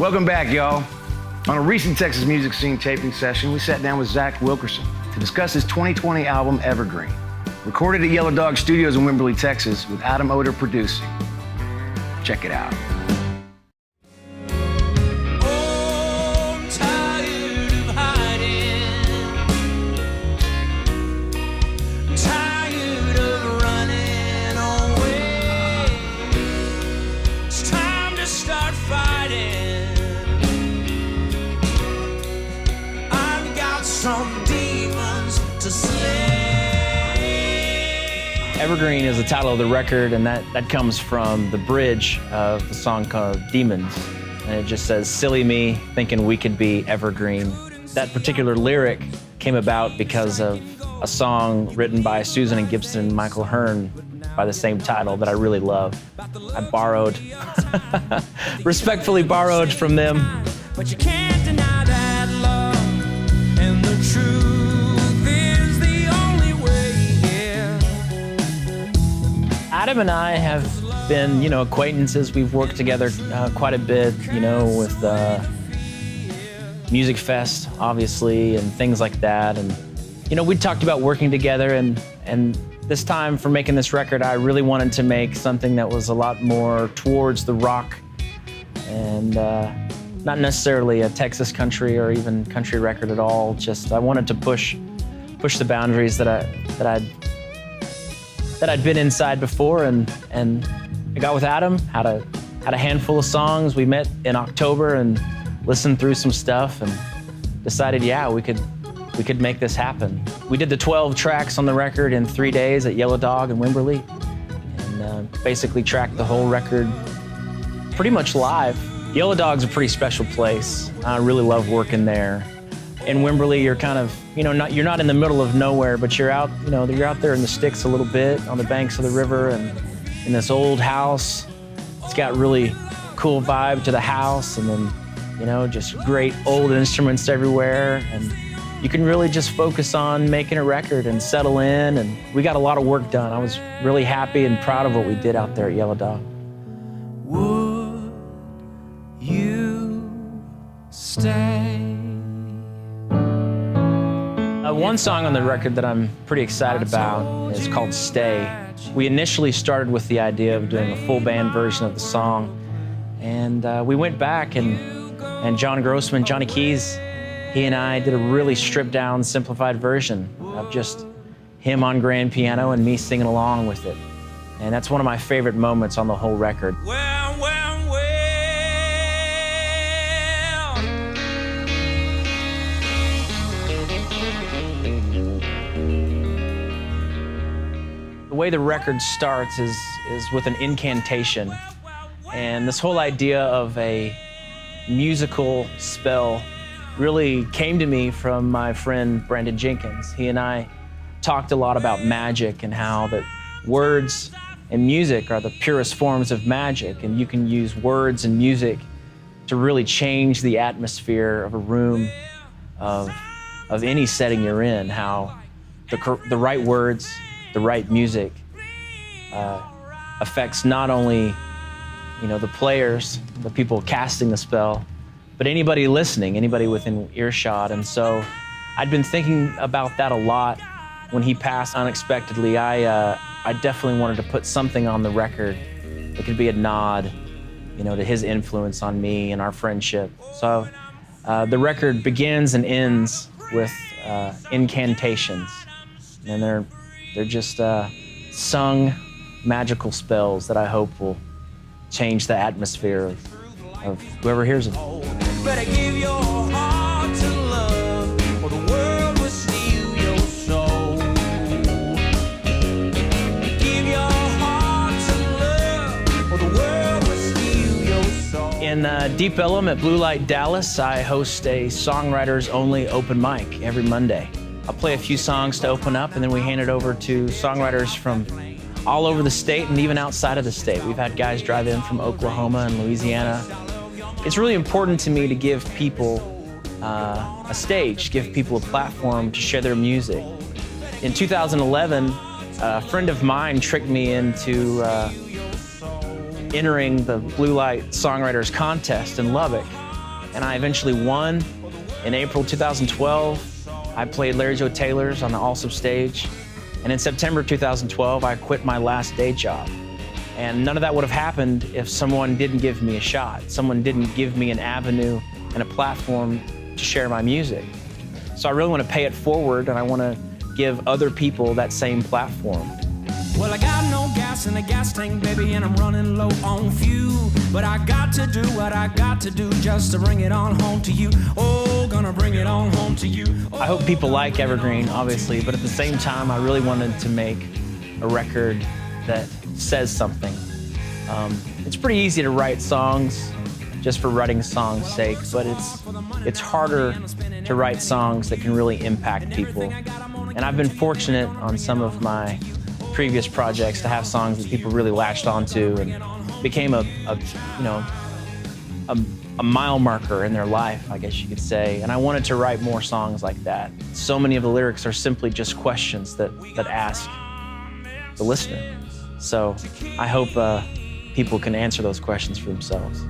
Welcome back, y'all. On a recent Texas music scene taping session, we sat down with Zac Wilkerson to discuss his 2020 album, Evergreen, recorded at Yellow Dog Studios in Wimberley, Texas, with Adam Odor producing. Check it out. Evergreen is the title of the record, and that comes from the bridge of the song called Demons. And it just says, silly me, thinking we could be evergreen. That particular lyric came about because of a song written by Susan and Gibson and Michael Hearn by the same title that I really love. I borrowed, respectfully borrowed from them. But you can't deny that love and the truth is the only way here. Adam and I have been, acquaintances. We've worked together quite a bit, with Music Fest, obviously, and things like that. And, we talked about working together, and this time for making this record, I really wanted to make something that was a lot more towards the rock and not necessarily a Texas country or even country record at all. Just I wanted to push the boundaries that I'd been inside before, and I got with Adam, had a handful of songs. We met in October and listened through some stuff and decided, yeah, we could make this happen. We did the 12 tracks on the record in 3 days at Yellow Dog in Wimberley, and basically tracked the whole record pretty much live. Yellow Dog's a pretty special place. I really love working there. In Wimberley, you're kind of, you're not in the middle of nowhere, but you're out, you're out there in the sticks a little bit on the banks of the river, and in this old house. It's got really cool vibe to the house, and then, just great old instruments everywhere, and you can really just focus on making a record and settle in, and we got a lot of work done. I was really happy and proud of what we did out there at Yellow Dog. Would you stay? One song on the record that I'm pretty excited about is called Stay. We initially started with the idea of doing a full band version of the song, and we went back and John Grossman, Johnny Keys, he and I did a really stripped down, simplified version of just him on grand piano and me singing along with it. And that's one of my favorite moments on the whole record. Well. The way the record starts is with an incantation. And this whole idea of a musical spell really came to me from my friend Brandon Jenkins. He and I talked a lot about magic and how that words and music are the purest forms of magic, and you can use words and music to really change the atmosphere of a room, of any setting you're in, how the right words, the right music affects not only the players, the people casting the spell, but anybody listening, anybody within earshot. And so I'd been thinking about that a lot when he passed unexpectedly. I definitely wanted to put something on the record that could be a nod, to his influence on me and our friendship. So the record begins and ends with Incantations, and they're just sung magical spells that I hope will change the atmosphere of whoever hears them. Better give your heart to love, or the world will steal your soul. Give your heart to love, or the world will steal your soul. In Deep Ellum at Blue Light Dallas, I host a songwriters only open mic every Monday. I'll play a few songs to open up, and then we hand it over to songwriters from all over the state and even outside of the state. We've had guys drive in from Oklahoma and Louisiana. It's really important to me to give people a stage, give people a platform to share their music. In 2011, a friend of mine tricked me into entering the Blue Light Songwriters Contest in Lubbock. and I eventually won. In April 2012, I played Larry Joe Taylor's on the Allsop stage. And in September 2012, I quit my last day job. And none of that would have happened if someone didn't give me a shot. Someone didn't give me an avenue and a platform to share my music. So I really want to pay it forward, and I want to give other people that same platform. Well, I got no gas in the gas tank, baby, and I'm running low on fuel. But I got to do what I got to do just to bring it on home to you. Oh, gonna bring it on home to you. I hope people like Evergreen, obviously, but at the same time, I really wanted to make a record that says something. It's pretty easy to write songs just for writing songs' sake, but it's harder to write songs that can really impact people. And I've been fortunate on some of my previous projects to have songs that people really latched onto and became a mile marker in their life, I guess you could say. And I wanted to write more songs like that. So many of the lyrics are simply just questions that ask the listener. So I hope people can answer those questions for themselves.